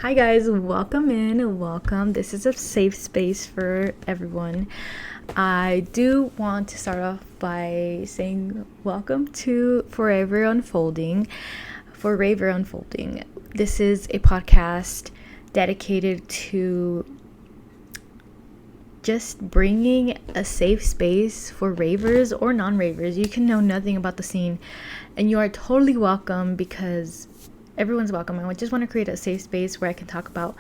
Hi guys, welcome in, welcome. This is a safe space for everyone. I do want to start off by saying welcome to FoRaver Unfolding. This is a podcast dedicated to just bringing a safe space for ravers or non-ravers. You can know nothing about the scene and you are totally welcome because everyone's welcome. I just want to create a safe space where I can talk about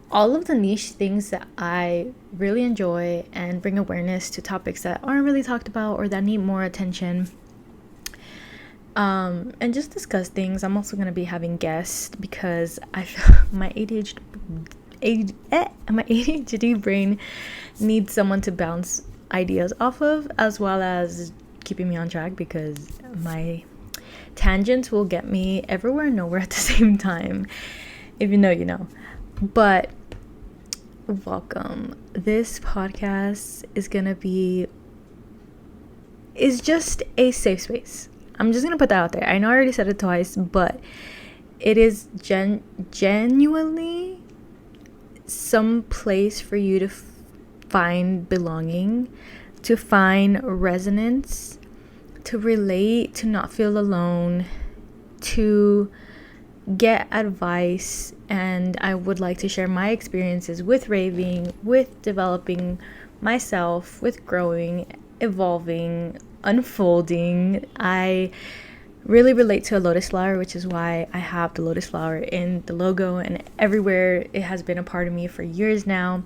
all of the niche things that I really enjoy and bring awareness to topics that aren't really talked about or that need more attention. And just discuss things. I'm also going to be having guests because I feel my ADHD brain needs someone to bounce ideas off of, as well as keeping me on track because my tangents will get me everywhere and nowhere at the same time. If you know, you know. But welcome. This podcast is just a safe space. I'm just gonna put that out there. I know I already said it twice, but it is genuinely some place for you to find belonging, to find resonance, to relate, to not feel alone, to get advice. And I would like to share my experiences with raving, with developing myself, with growing, evolving, unfolding. I really relate to a lotus flower, which is why I have the lotus flower in the logo and everywhere. It has been a part of me for years now.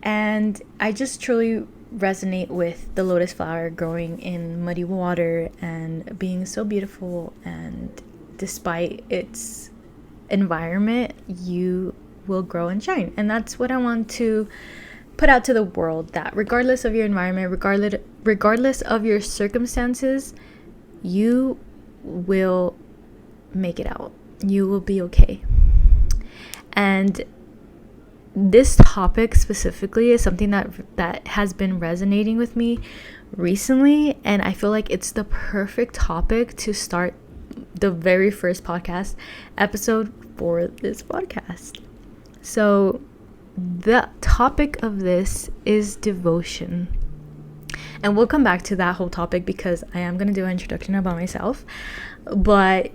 And I just truly resonate with the lotus flower growing in muddy water and being so beautiful, and despite its environment you will grow and shine. And that's what I want to put out to the world, that regardless of your environment, regardless of your circumstances, you will make it out. You will be okay. And this topic specifically is something that has been resonating with me recently, and I feel like it's the perfect topic to start the very first podcast episode for this podcast. So the topic of this is devotion, and we'll come back to that whole topic because I am going to do an introduction about myself. But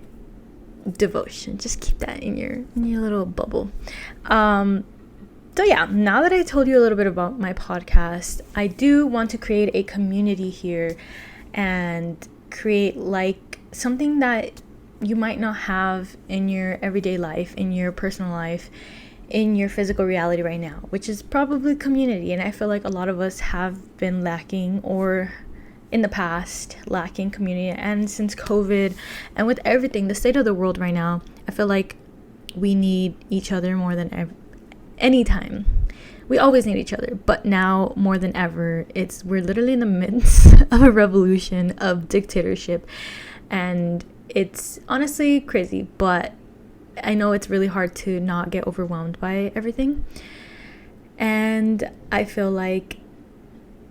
devotion, just keep that in your little bubble. So yeah, now that I told you a little bit about my podcast, I do want to create a community here and create like something that you might not have in your everyday life, in your personal life, in your physical reality right now, which is probably community. And I feel like a lot of us have been lacking, or in the past lacking, community. And since COVID and with everything, the state of the world right now, I feel like we need each other more than ever. Anytime. We always need each other, but now more than ever, we're literally in the midst of a revolution, of dictatorship, and it's honestly crazy. But I know it's really hard to not get overwhelmed by everything. And I feel like,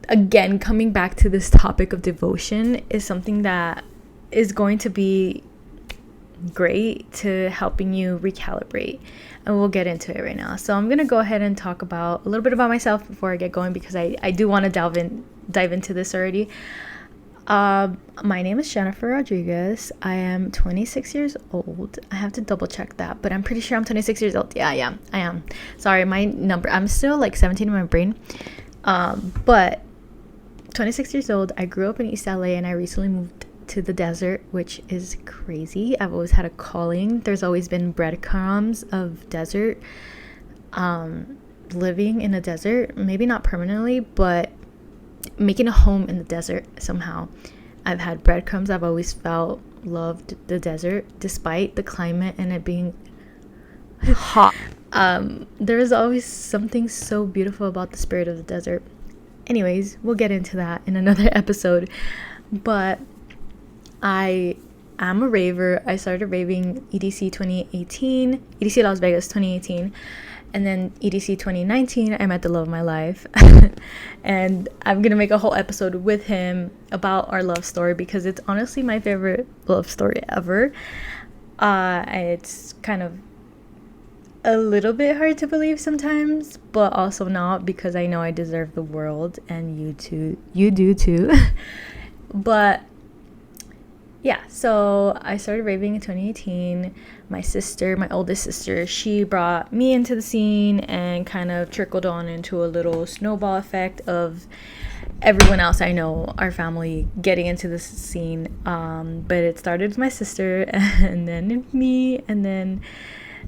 again, coming back to this topic of devotion is something that is going to be great to helping you recalibrate, and we'll get into it right now. So I'm gonna go ahead and talk about a little bit about myself before I get going, because I do want to dive into this already. My name is Jennifer Rodriguez. I am 26 years old. I have to double check that, but I'm pretty sure I'm 26 years old. Yeah, I am. Sorry, my number, I'm still like 17 in my brain. But 26 years old. I grew up in East LA and I recently moved to the desert, which is crazy. I've always had a calling. There's always been breadcrumbs of desert, living in a desert, maybe not permanently, but making a home in the desert somehow. I've had breadcrumbs. I've always loved the desert despite the climate and it being hot. There is always something so beautiful about the spirit of the desert. Anyways, we'll get into that in another episode. But I am a raver. I started raving EDC Las Vegas 2018, and then EDC 2019, I met the love of my life. And I'm gonna make a whole episode with him about our love story because it's honestly my favorite love story ever. It's kind of a little bit hard to believe sometimes, but also not, because I know I deserve the world, and you do too. But yeah, so I started raving in 2018. My oldest sister, she brought me into the scene and kind of trickled on into a little snowball effect of everyone else I know, our family, getting into this scene. But it started with my sister, and then me, and then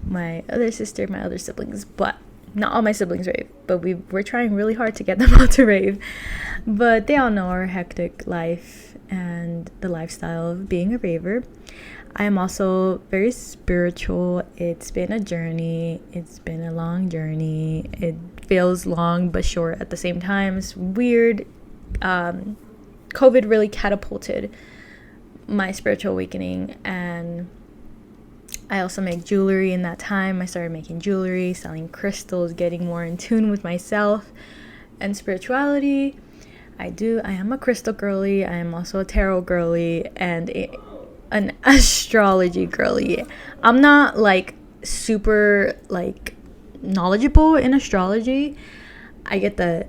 my other sister, my other siblings. But not all my siblings rave, but we're trying really hard to get them all to rave. But they all know our hectic life and the lifestyle of being a raver. I am also very spiritual. It's been a journey. It's been a long journey. It feels long but short at the same time. It's weird. COVID really catapulted my spiritual awakening, and I also make jewelry in that time. I started making jewelry, selling crystals, getting more in tune with myself and spirituality. I am a crystal girly. I am also a tarot girly and an astrology girly. I'm not like super like knowledgeable in astrology. I get the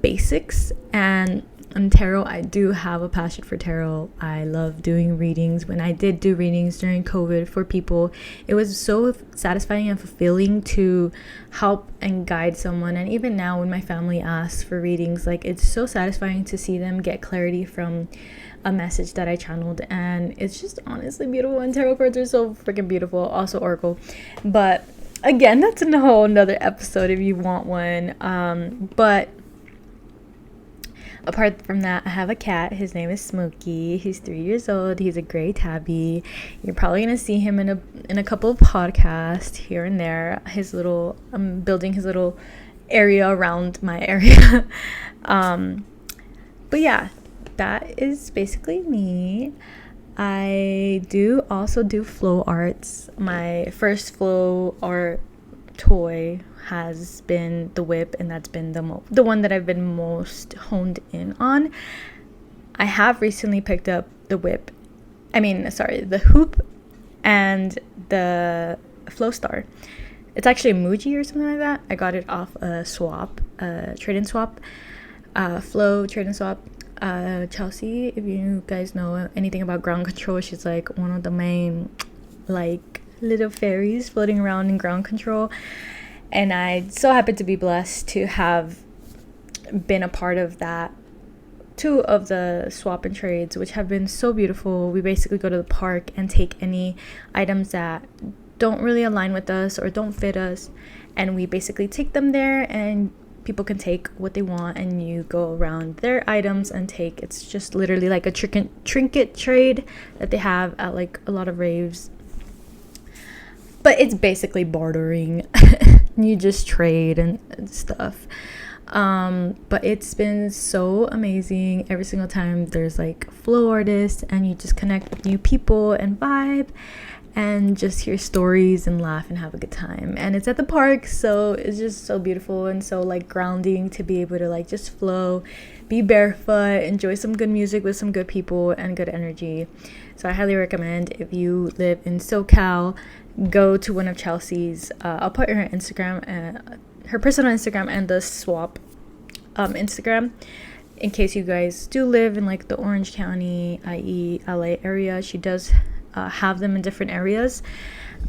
basics, and in tarot, I do have a passion for tarot. I love doing readings. When I did do readings during COVID for people, it was so satisfying and fulfilling to help and guide someone. And even now, when my family asks for readings, like, it's so satisfying to see them get clarity from a message that I channeled. And it's just honestly beautiful. And tarot cards are so freaking beautiful. Also Oracle. But again, that's a whole another episode if you want one. But apart from that, I have a cat. His name is Smokey. He's 3 years old. He's a gray tabby. You're probably gonna see him in a couple of podcasts here and there. I'm building his little area around my area. But yeah, that is basically me. I do also do flow arts. My first flow art toy has been the whip, and that's been the one that I've been most honed in on. I have recently picked up the hoop and the flow star. It's actually a Muji or something like that. I got it off a swap, trade and swap, flow trade and swap. Chelsea, if you guys know anything about ground control, she's like one of the main like little fairies floating around in ground control. And I so happen to be blessed to have been a part of that, 2 of the swap and trades, which have been so beautiful. We basically go to the park and take any items that don't really align with us or don't fit us, and we basically take them there, and people can take what they want, and you go around their items and take. It's just literally like a trinket trade that they have at like a lot of raves. But it's basically bartering. You just trade and stuff. But it's been so amazing. Every single time there's like flow artists, and you just connect with new people and vibe and just hear stories and laugh and have a good time. And it's at the park, so it's just so beautiful and so like grounding to be able to like just flow, be barefoot, enjoy some good music with some good people and good energy. So I highly recommend, if you live in SoCal, go to one of Chelsea's. I'll put her Instagram, her personal Instagram, and the swap Instagram, in case you guys do live in like the Orange County, i.e. LA area. She does have them in different areas.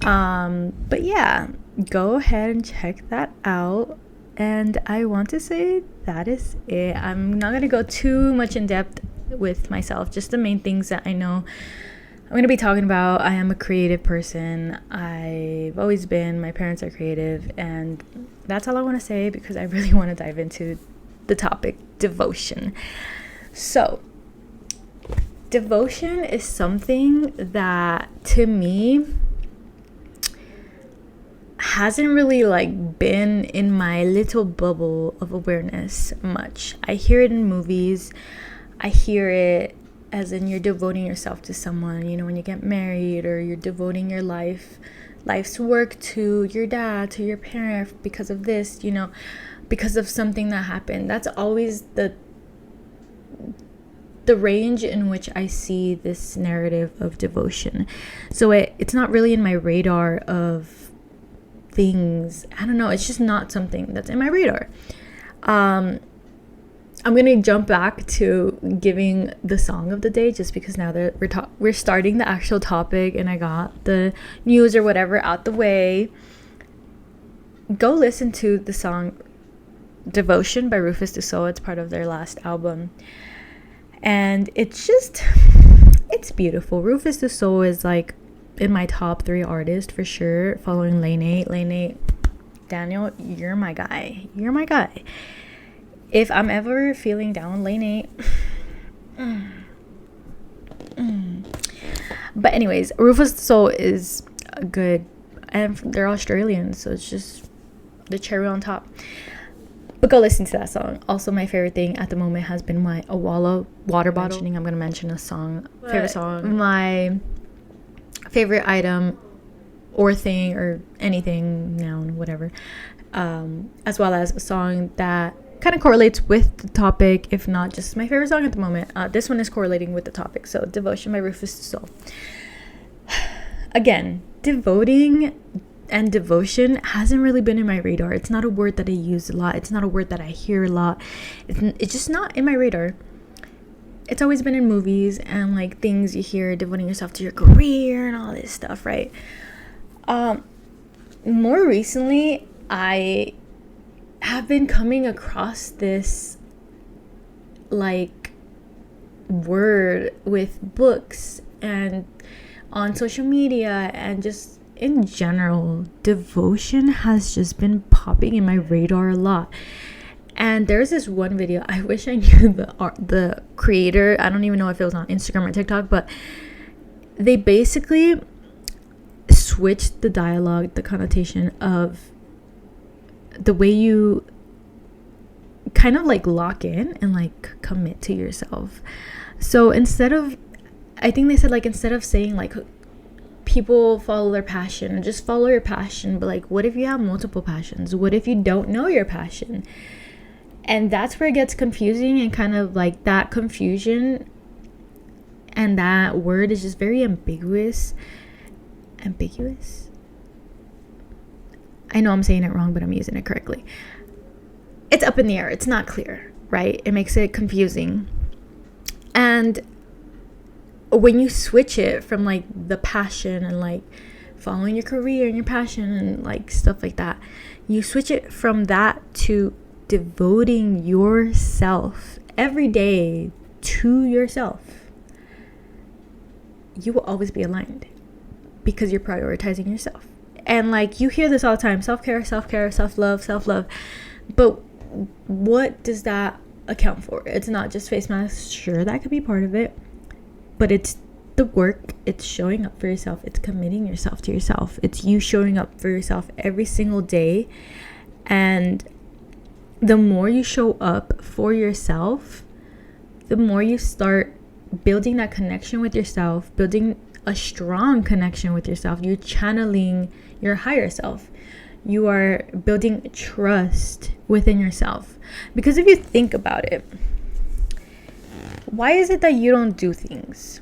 But yeah, go ahead and check that out. And I want to say that is it. I'm not gonna go too much in depth with myself, just the main things that I know I'm going to be talking about. I am a creative person. I've always been. My parents are creative. And that's all I want to say, because I really want to dive into the topic, devotion. So, devotion is something that, to me, hasn't really like been in my little bubble of awareness much. I hear it in movies. I hear it as in you're devoting yourself to someone, you know, when you get married, or you're devoting your life's work to your dad, to your parent, because of this, you know, because of something that happened. That's always the range in which I see this narrative of devotion. So it's not really in my radar of things. I don't know, it's just not something that's in my radar. I'm gonna jump back to giving the song of the day, just because now that we're starting the actual topic and I got the news or whatever out the way. Go listen to the song Devotion by Rufus Du Sol. It's part of their last album, and it's beautiful. Rufus Du Sol is like in my top 3 artists for sure, following Lane 8. Daniel, you're my guy. If I'm ever feeling down, Lane 8. But anyways, Rufus Du Sol is good, and they're Australian, so it's just the cherry on top. But go listen to that song. Also, my favorite thing at the moment has been my Awala water bottle. I'm gonna mention a song, favorite song. My favorite item or thing or anything, noun, whatever, as well as a song that kind of correlates with the topic, if not just my favorite song at the moment. This one is correlating with the topic, so Devotion by Rufus Du Sol. Again, devoting and devotion hasn't really been in my radar. It's not a word that I use a lot. It's not a word that I hear a lot. It's just not in my radar. It's always been in movies and like things you hear, devoting yourself to your career and all this stuff, right? More recently, I have been coming across this like word with books and on social media, and just in general, devotion has just been popping in my radar a lot. And there's this one video, I wish I knew the creator. I don't even know if it was on Instagram or TikTok, but they basically switched the dialogue, the connotation of the way you kind of like lock in and like commit to yourself. So instead of, I think they said like, instead of saying like people follow their passion, just follow your passion, but like, what if you have multiple passions? What if you don't know your passion? And that's where it gets confusing, and kind of like that confusion and that word is just very ambiguous. I know I'm saying it wrong, but I'm using it correctly. It's up in the air. It's not clear, right? It makes it confusing. And when you switch it from like the passion and like following your career and your passion and like stuff like that, you switch it from that to devoting yourself every day to yourself, you will always be aligned because you're prioritizing yourself. And like, you hear this all the time, self-care, self-love, but what does that account for? It's not just face masks. Sure, that could be part of it, but it's the work. It's showing up for yourself. It's committing yourself to yourself. It's you showing up for yourself every single day. And the more you show up for yourself, the more you start building that connection with yourself, building a strong connection with yourself. You're channeling your higher self. You are building trust within yourself. Because if you think about it, why is it that you don't do things?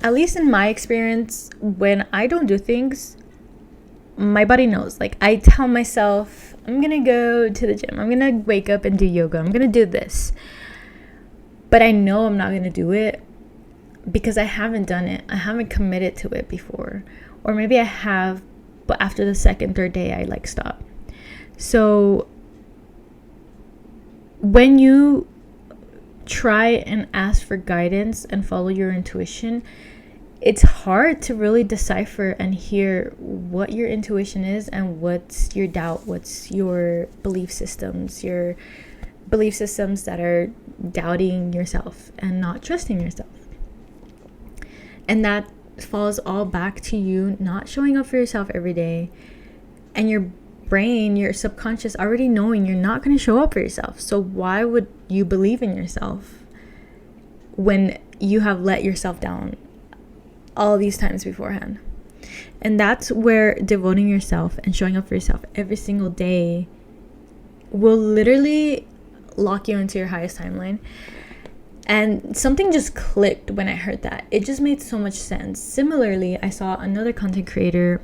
At least in my experience, when I don't do things, my body knows. Like, I tell myself, I'm gonna go to the gym, I'm gonna wake up and do yoga, I'm gonna do this, but I know I'm not gonna do it because I haven't done it. I haven't committed to it before. Or maybe I have, but after the second, third day, I like stop. So when you try and ask for guidance and follow your intuition, it's hard to really decipher and hear what your intuition is and what's your doubt, what's your belief systems that are doubting yourself and not trusting yourself. And that falls all back to you not showing up for yourself every day, and your brain, your subconscious already knowing you're not going to show up for yourself. So why would you believe in yourself when you have let yourself down all these times beforehand? And that's where devoting yourself and showing up for yourself every single day will literally lock you into your highest timeline. And something just clicked when I heard that. It just made so much sense. Similarly, I saw another content creator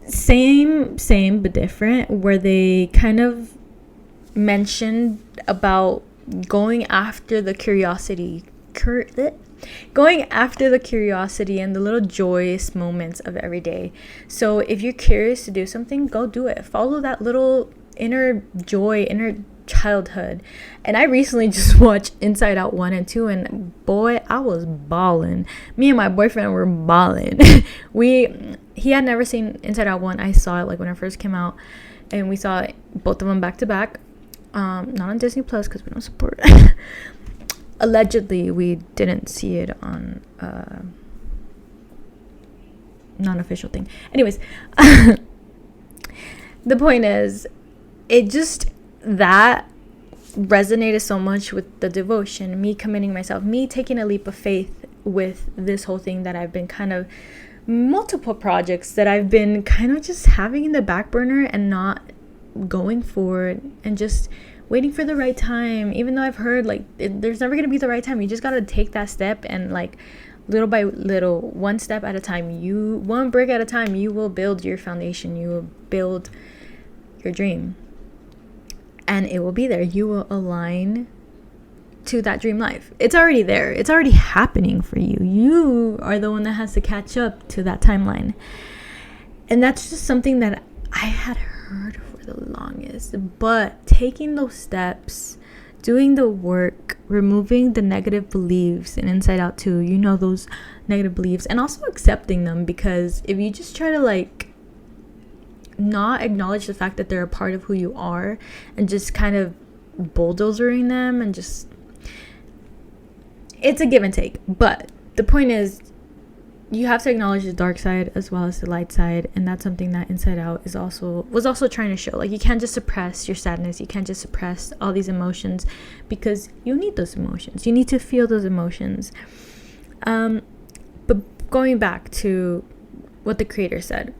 same but different, where they kind of mentioned about going after the curiosity and the little joyous moments of every day. So if you're curious to do something, go do it. Follow that little inner joy, inner childhood. And I recently just watched Inside Out 1 and 2, and boy, I was balling. Me and my boyfriend were balling. He had never seen Inside Out 1. I saw it like when it first came out, and we saw both of them back to back. Not on Disney Plus because we don't support. Allegedly, we didn't see it on non-official thing. Anyways, the point is, that resonated so much with the devotion, me committing myself, me taking a leap of faith with this whole thing that I've been kind of, multiple projects that I've been kind of just having in the back burner and not going forward, and just waiting for the right time. Even though I've heard like there's never gonna be the right time, you just gotta take that step, and like little by little, one step at a time, one brick at a time, you will build your foundation, you will build your dream, and it will be there. You will align to that dream life. It's already there, it's already happening for you. You are the one that has to catch up to that timeline. And that's just something that I had heard for the longest. But taking those steps, doing the work, removing the negative beliefs, and Inside Out 2, those negative beliefs, and also accepting them, because if you just try to like not acknowledge the fact that they're a part of who you are, and just kind of bulldozering them, and just, it's a give and take. But the point is, you have to acknowledge the dark side as well as the light side, and that's something that Inside Out was also trying to show. Like, you can't just suppress your sadness, you can't just suppress all these emotions, because you need those emotions, you need to feel those emotions. But going back to what the creator said,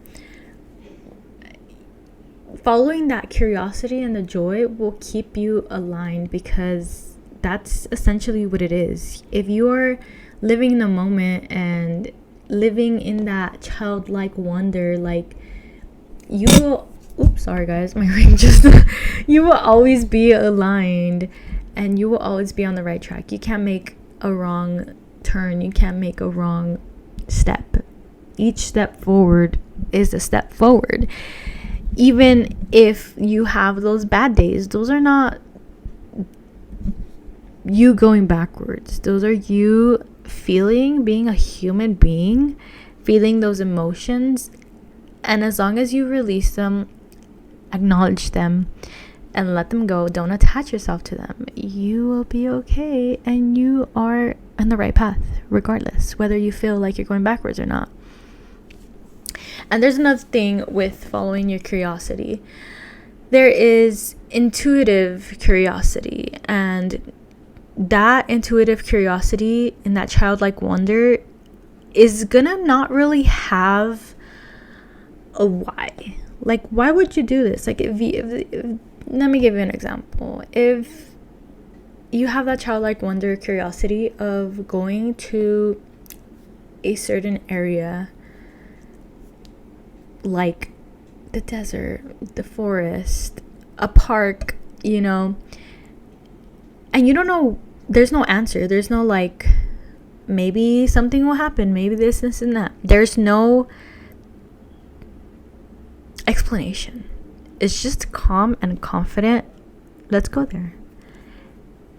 following that curiosity and the joy will keep you aligned, because that's essentially what it is. If you are living in the moment and living in that childlike wonder, like, you will, sorry guys, my ring just you will always be aligned, and you will always be on the right track. You can't make a wrong turn, you can't make a wrong step. Each step forward is a step forward. Even if you have those bad days, those are not you going backwards. Those are you being a human being, feeling those emotions. And as long as you release them, acknowledge them, and let them go, don't attach yourself to them, you will be okay, and you are on the right path, regardless whether you feel like you're going backwards or not. And there's another thing with following your curiosity. There is intuitive curiosity, and that intuitive curiosity and that childlike wonder is gonna not really have a why. Like, why would you do this? Like, if let me give you an example. If you have that childlike wonder, curiosity of going to a certain area, like the desert, the forest, a park, and you don't know, there's no answer, there's no like, maybe something will happen, maybe this and that, there's no explanation. It's just calm and confident, let's go there.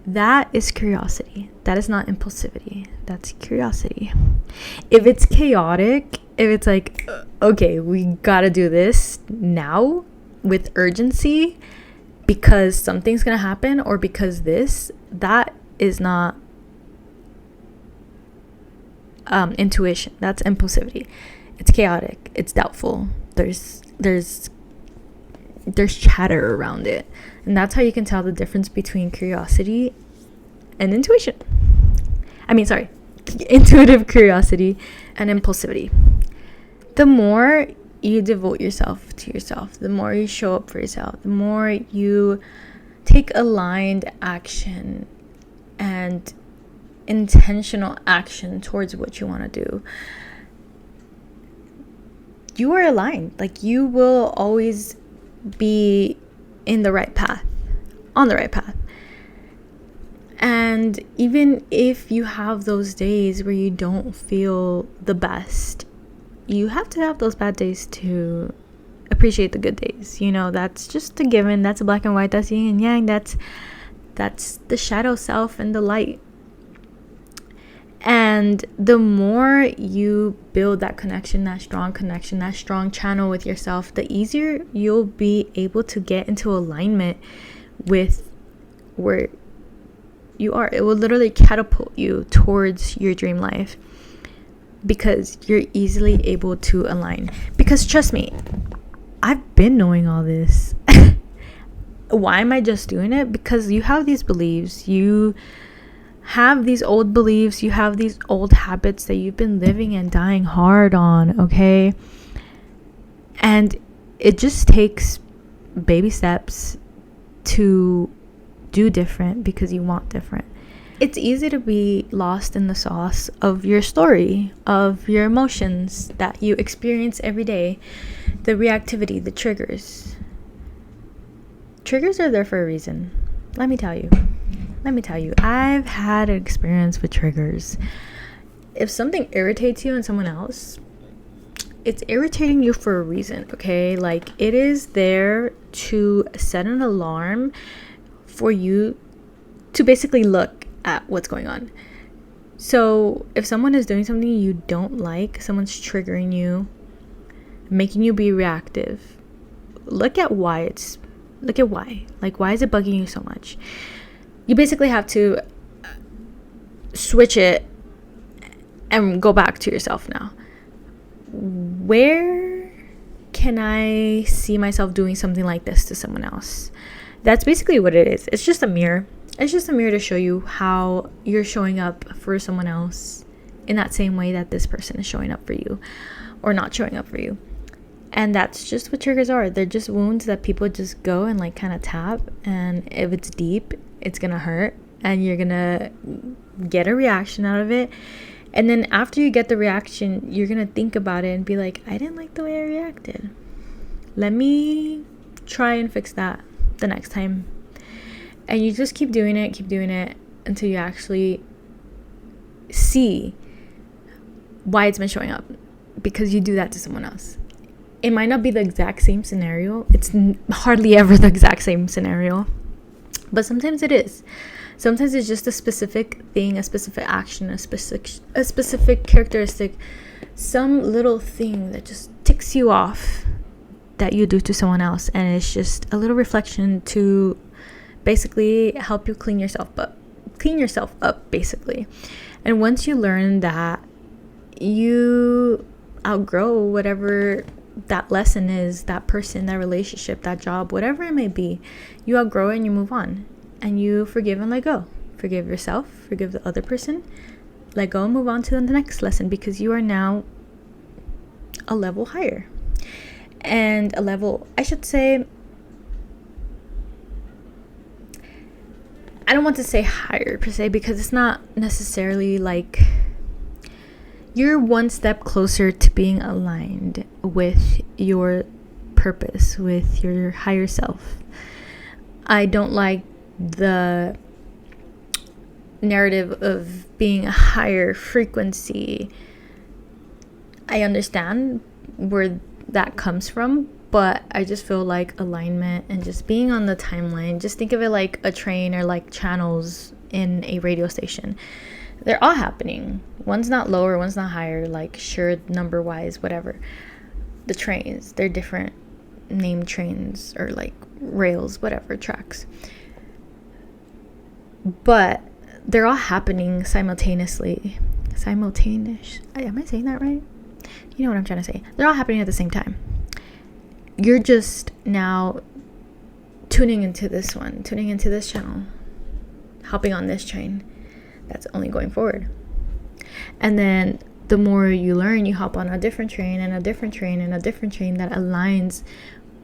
That is curiosity. That is not impulsivity. That's curiosity. If it's chaotic, if it's like, okay, we gotta do this now with urgency because something's gonna happen, or because that is not intuition. That's impulsivity. It's chaotic. It's doubtful. There's chatter around it, and that's how you can tell the difference between curiosity and intuition. Intuitive curiosity and impulsivity. The more you devote yourself to yourself, the more you show up for yourself, the more you take aligned action and intentional action towards what you want to do, you are aligned. Like, you will always be in the right path, on the right path. And even if you have those days where you don't feel the best, you have to have those bad days to appreciate the good days. You know, that's just a given. That's a black and white. That's yin and yang. That's the shadow self and the light. And the more you build that connection, that strong channel with yourself, the easier you'll be able to get into alignment with where you are. It will literally catapult you towards your dream life because you're easily able to align. Because trust me, I've been knowing all this. Why am I just doing it? Because you have these beliefs, you have these old beliefs, you have these old habits that you've been living and dying hard on, okay? And it just takes baby steps to do different because you want different. It's easy to be lost in the sauce of your story, of your emotions that you experience every day, the reactivity, the triggers. Triggers are there for a reason. Let me tell you, I've had an experience with triggers. If something irritates you in someone else, it's irritating you for a reason, okay? Like, it is there to set an alarm for you to basically look at what's going on. So if someone is doing something you don't like, someone's triggering you, making you be reactive, look at why. Like, why is it bugging you so much? You basically have to switch it and go back to yourself now. Where can I see myself doing something like this to someone else? That's basically what it is. It's just a mirror. It's just a mirror to show you how you're showing up for someone else in that same way that this person is showing up for you or not showing up for you. And that's just what triggers are. They're just wounds that people just go and like kind of tap. And if it's deep, it's going to hurt. And you're going to get a reaction out of it. And then after you get the reaction, you're going to think about it and be like, I didn't like the way I reacted. Let me try and fix that the next time. And you just keep doing it until you actually see why it's been showing up. Because you do that to someone else. It might not be the exact same scenario. It's hardly ever the exact same scenario. But sometimes it is. Sometimes it's just a specific thing, a specific action, a specific characteristic, some little thing that just ticks you off that you do to someone else. And it's just a little reflection to basically help you clean yourself up basically. And once you learn that, you outgrow whatever that lesson is, that person, that relationship, that job, whatever it may be. You outgrow it and you move on. And you forgive and let go. Forgive yourself, forgive the other person, let go and move on to the next lesson, because you are now a level higher. And a level, I should say, I don't want to say higher per se, because it's not necessarily like you're one step closer to being aligned with your purpose, with your higher self. I don't like the narrative of being a higher frequency. I understand where that comes from, but I just feel like alignment and just being on the timeline, just think of it like a train or like channels in a radio station. They're all happening. One's not lower, one's not higher, like sure, number wise, whatever. The trains, they're different named trains or like rails, whatever, tracks. But they're all happening simultaneously. Am I saying that right? You know what I'm trying to say. They're all happening at the same time. You're just now tuning into this one, tuning into this channel, hopping on this train that's only going forward. And then the more you learn, you hop on a different train and a different train and a different train that aligns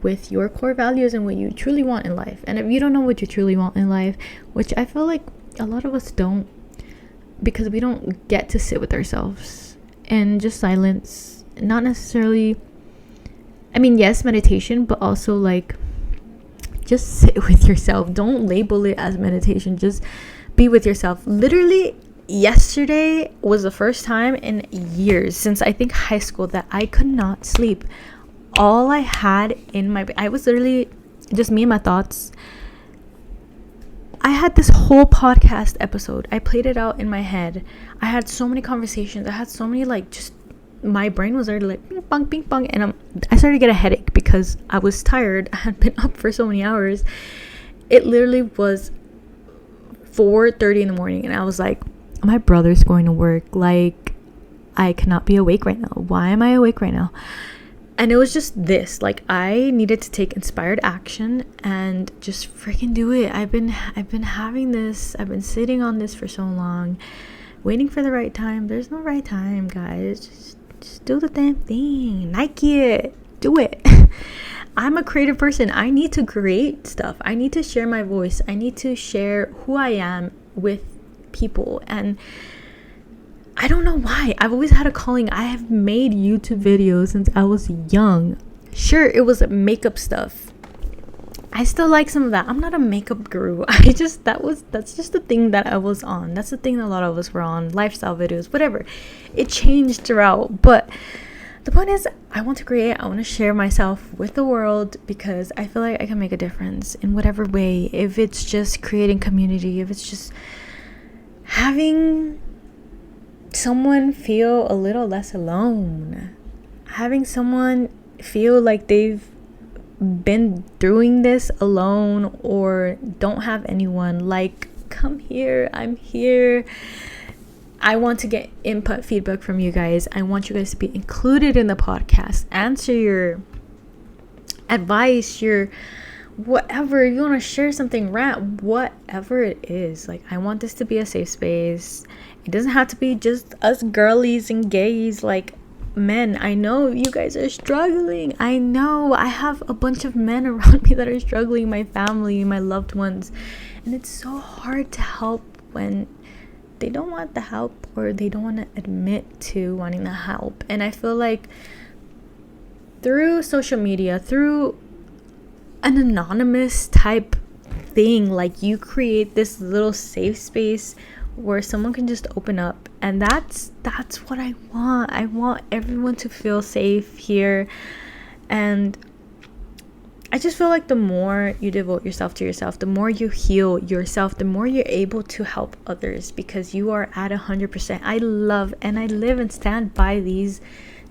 with your core values and what you truly want in life. And if you don't know what you truly want in life, which I feel like a lot of us don't, because we don't get to sit with ourselves and just silence, not necessarily I mean, yes, meditation, but also like just sit with yourself. Don't label it as meditation. Just be with yourself. Literally, yesterday was the first time in years, since I think high school, that I could not sleep. All I had in my, I was literally just me and my thoughts. I had this whole podcast episode. I played it out in my head. I had so many conversations. I had so many, like, just, my brain was already like ping pong, and I started to get a headache because I was tired. I had been up for so many hours. It literally was 4:30 in the morning, and I was like, my brother's going to work. Like, I cannot be awake right now. Why am I awake right now? And it was just this, like, I needed to take inspired action and just freaking do it. I've been having this, I've been sitting on this for so long, waiting for the right time. There's no right time, guys. Just do the damn thing. Nike it. Do it. I'm a creative person. I need to create stuff. I need to share my voice. I need to share who I am with people. And I don't know why. I've always had a calling. I have made YouTube videos since I was young. Sure, it was makeup stuff. I still like some of that. I'm not a makeup guru. That's just the thing that I was on. That's the thing that a lot of us were on. Lifestyle videos, whatever. It changed throughout. But the point is, I want to create. I want to share myself with the world because I feel like I can make a difference in whatever way. If it's just creating community, if it's just having someone feel a little less alone, having someone feel like they've been doing this alone or don't have anyone, like, come here, I'm here. I want to get input, feedback from you guys. I want you guys to be included in the podcast, answer your advice, your whatever, you want to share something, rant, whatever it is. Like, I want this to be a safe space. It doesn't have to be just us girlies and gays, like men. I know you guys are struggling. I know I have a bunch of men around me that are struggling, my family, my loved ones, and it's so hard to help when they don't want the help or they don't want to admit to wanting the help. And I feel like through social media, through an anonymous type thing, like, you create this little safe space where someone can just open up, and that's what I want. I want everyone to feel safe here. And I just feel like the more you devote yourself to yourself, the more you heal yourself, the more you're able to help others, because you are at 100%. I love and I live and stand by these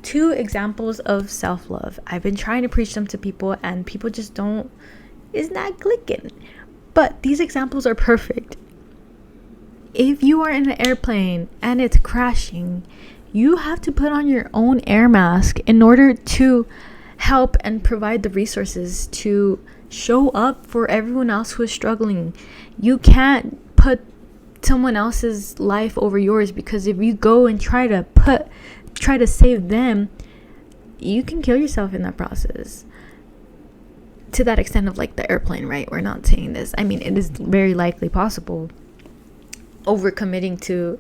2 examples of self-love. I've been trying to preach them to people, and people just don't, it's not clicking. But these examples are perfect. If you are in an airplane and it's crashing, you have to put on your own air mask in order to help and provide the resources to show up for everyone else who is struggling. You can't put someone else's life over yours, because if you go and try to save them, you can kill yourself in that process. To that extent of, like, the airplane, right? We're not saying this. I mean, it is very likely possible. Overcommitting to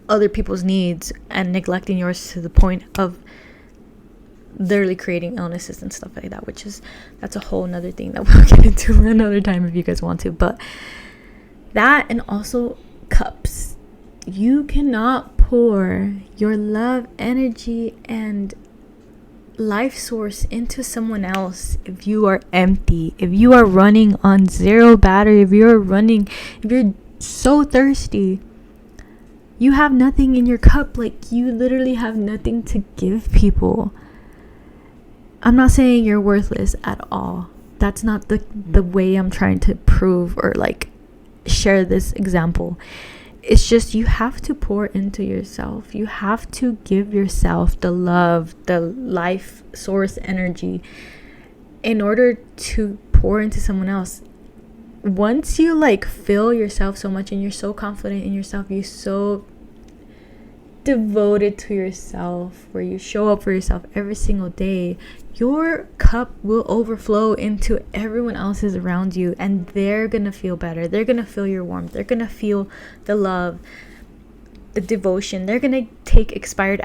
other people's needs and neglecting yours to the point of literally creating illnesses and stuff like that, that's a whole nother thing that we'll get into another time if you guys want to. But that, and also cups. You cannot pour your love, energy, and life source into someone else if you are empty, if you are running on 0 battery, if you're so thirsty, you have nothing in your cup. Like, you literally have nothing to give people. I'm not saying you're worthless at all. That's not the way I'm trying to prove or, like, share this example. It's just, you have to pour into yourself. You have to give yourself the love, the life source energy in order to pour into someone else. Once you, like, fill yourself so much and you're so confident in yourself, you're so devoted to yourself, where you show up for yourself every single day, your cup will overflow into everyone else's around you, and they're gonna feel better. They're gonna feel your warmth. They're gonna feel the love. devotion. They're gonna take inspired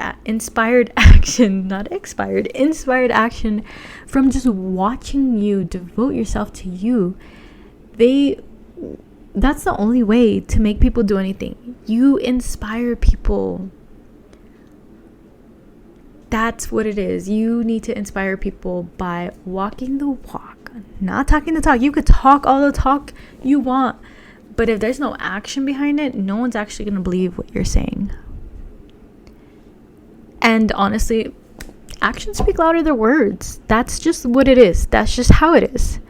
action, not expired, inspired action from just watching you devote yourself to you. That's the only way to make people do anything. You inspire people. That's what it is. You need to inspire people by walking the walk, not talking the talk. You could talk all the talk you want, but if there's no action behind it, no one's actually going to believe what you're saying. And honestly, actions speak louder than words. That's just what it is. That's just how it is.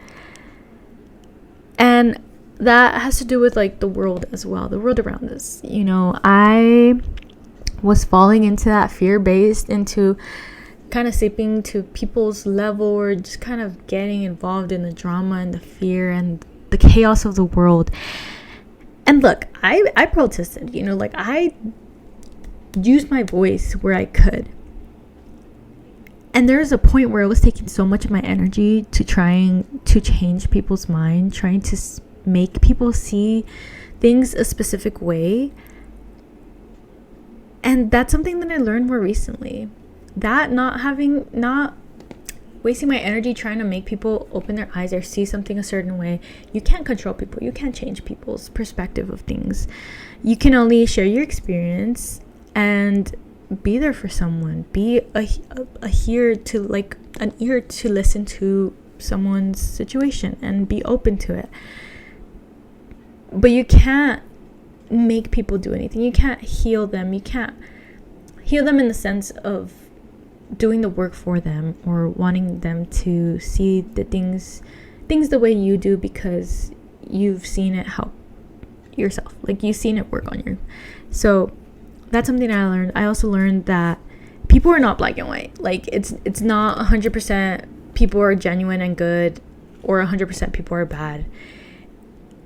And that has to do with like the world as well, the world around us. I was falling into that fear-based, into kind of slipping to people's level, or just kind of getting involved in the drama and the fear and the chaos of the world. And look, I protested, I used my voice where I could. And there was a point where I was taking so much of my energy to trying to change people's mind, trying to make people see things a specific way. And that's something that I learned more recently. That not wasting my energy trying to make people open their eyes or see something a certain way. You can't control people. You can't change people's perspective of things. You can only share your experience and be there for someone. Be an ear to listen to someone's situation and be open to it. But you can't make people do anything. You can't heal them. You can't heal them in the sense of doing the work for them or wanting them to see the things the way you do, because you've seen it help yourself. Like, you've seen it work on you. So that's something I learned. I also learned that people are not black and white. Like, it's not 100% people are genuine and good, or 100% people are bad.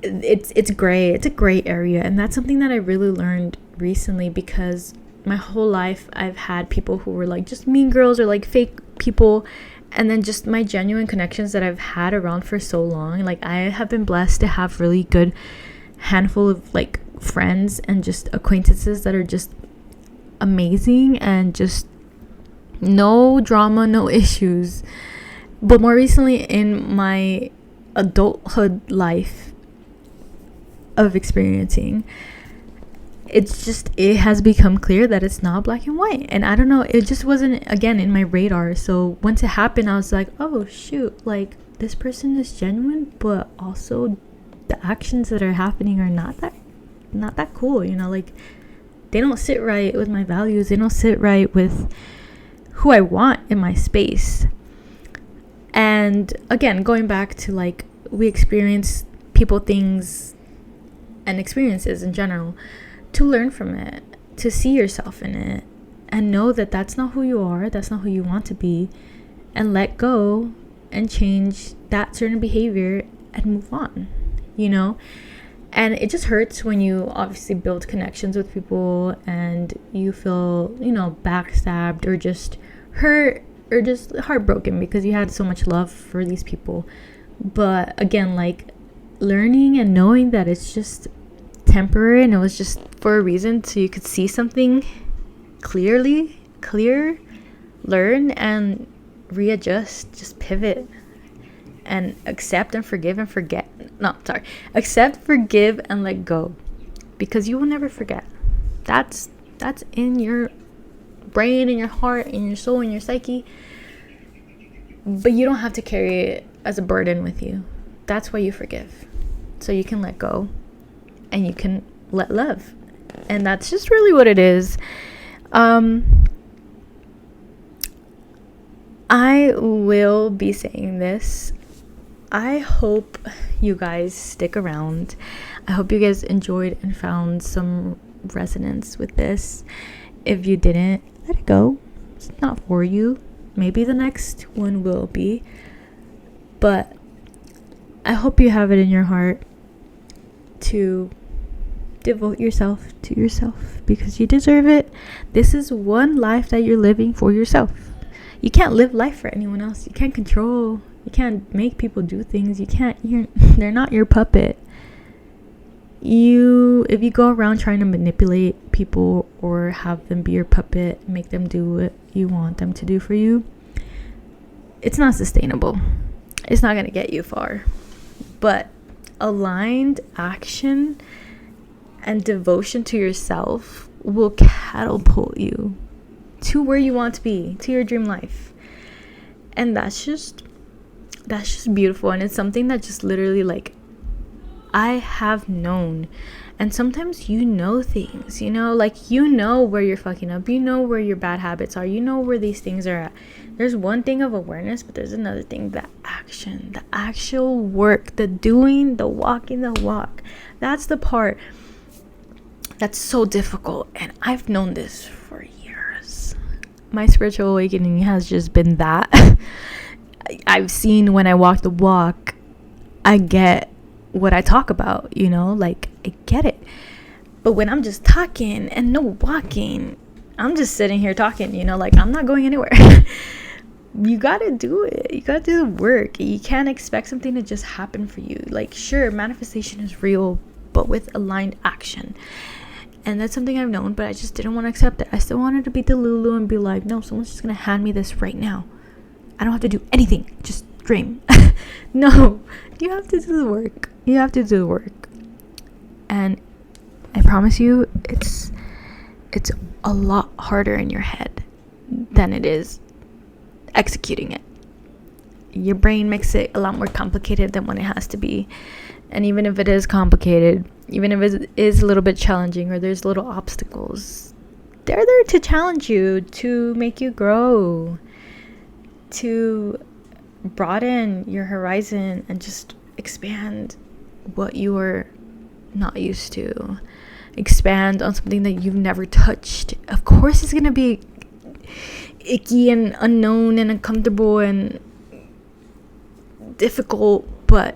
It's gray. It's a gray area. And that's something that I really learned recently, because my whole life I've had people who were like just mean girls or like fake people, and then just my genuine connections that I've had around for so long. Like, I have been blessed to have really good handful of like friends and just acquaintances that are just amazing and just no drama, no issues. But more recently in my adulthood life of experiencing, it has become clear that it's not black and white. And I don't know, it just wasn't, again, in my radar. So once it happened, I was like, oh shoot, like, this person is genuine, but also the actions that are happening are not that cool, like, they don't sit right with my values. They don't sit right with who I want in my space. And again, going back to like, we experience people, things, and experiences in general to learn from it, to see yourself in it, and know that that's not who you are, that's not who you want to be, and let go and change that certain behavior and move on, And it just hurts when you obviously build connections with people and you feel, backstabbed or just hurt or just heartbroken because you had so much love for these people. But again, like, learning and knowing that it's just temporary and it was just for a reason, so you could see something clear, learn and readjust, just pivot and accept and forgive and forget. Accept, forgive, and let go, because you will never forget. That's in your brain, in your heart, in your soul, in your psyche. But you don't have to carry it as a burden with you. That's why you forgive, so you can let go and you can let love. And that's just really what it is. I will be saying this. I hope you guys stick around. I hope you guys enjoyed and found some resonance with this. If you didn't, let it go. It's not for you. Maybe the next one will be. But I hope you have it in your heart to devote yourself to yourself, because you deserve it. This is one life that you're living for yourself. You can't live life for anyone else. You can't control. You can't make people do things. They're not your puppet. if you go around trying to manipulate people or have them be your puppet, make them do what you want them to do for you, it's not sustainable. It's not going to get you far. But aligned action and devotion to yourself will catapult you to where you want to be, to your dream life. And that's just beautiful. And it's something that just literally, like, I have known. And sometimes you know things, you know, like, you know where you're fucking up, you know where your bad habits are, you know where these things are at. There's one thing of awareness, but there's another thing, the action, the actual work, the doing, the walking the walk. That's the part that's so difficult. And I've known this for years. My spiritual awakening has just been that. I've seen when I walk the walk, I get what I talk about, you know, like, I get it. But when I'm just talking and no walking, I'm just sitting here talking, you know, like, I'm not going anywhere. You gotta do it. You gotta do the work. You can't expect something to just happen for you. Like, sure, manifestation is real, but with aligned action. And that's something I've known, but I just didn't want to accept it. I still wanted to be Delulu and be like, no, someone's just gonna hand me this right now. I don't have to do anything. Just dream. No, you have to do the work. You have to do the work. And I promise you, it's a lot harder in your head than it is executing it. Your brain makes it a lot more complicated than what it has to be. And even if it is complicated, even if it is a little bit challenging or there's little obstacles, they're there to challenge you, to make you grow, to broaden your horizon and just expand what you are not used to. Expand on something that you've never touched. Of course it's gonna be icky and unknown and uncomfortable and difficult, but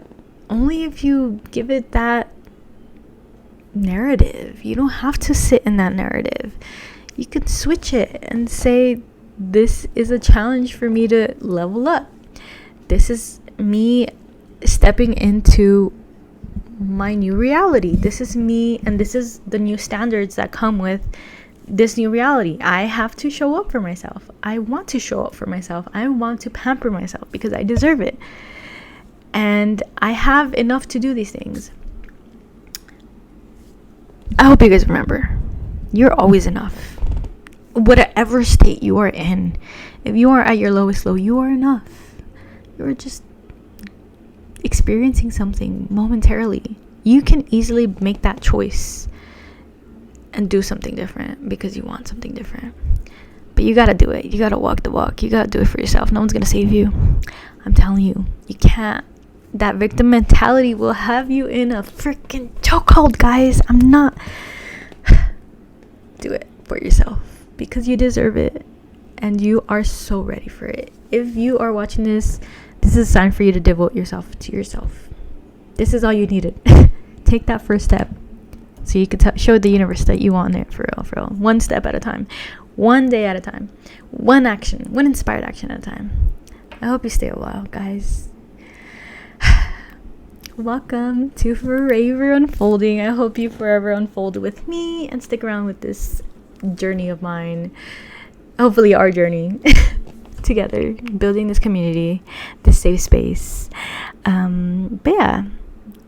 only if you give it that narrative. You don't have to sit in that narrative. You can switch it and say, this is a challenge for me to level up. This is me stepping into my new reality. This is me, and this is the new standards that come with this new reality. I have to show up for myself. I want to show up for myself. I want to pamper myself because I deserve it. And I have enough to do these things. I hope you guys remember, you're always enough. Whatever state you are in, if you are at your lowest low, you are enough. You're just experiencing something momentarily. You can easily make that choice and do something different because you want something different. But you gotta do it. You gotta walk the walk. You gotta do it for yourself. No one's gonna save you. I'm telling you, you can't. That victim mentality will have you in a freaking chokehold, guys. I'm not. Do it for yourself because you deserve it and you are so ready for it. If you are watching this, this is a sign for you to devote yourself to yourself. This is all you needed. Take that first step so you can show the universe that you want it for real. One step at a time, one day at a time, one action, one inspired action at a time. I hope you stay a while, guys. Welcome to FoRaver Unfolding. I hope you forever unfold with me and stick around with this journey of mine. Hopefully our journey together, building this community, this safe space. But yeah,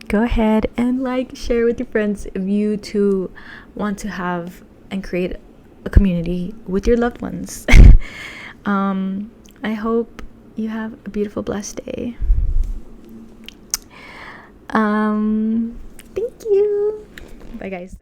go ahead and share with your friends if you too want to have and create a community with your loved ones. I hope you have a beautiful, blessed day. Thank you. Bye, guys.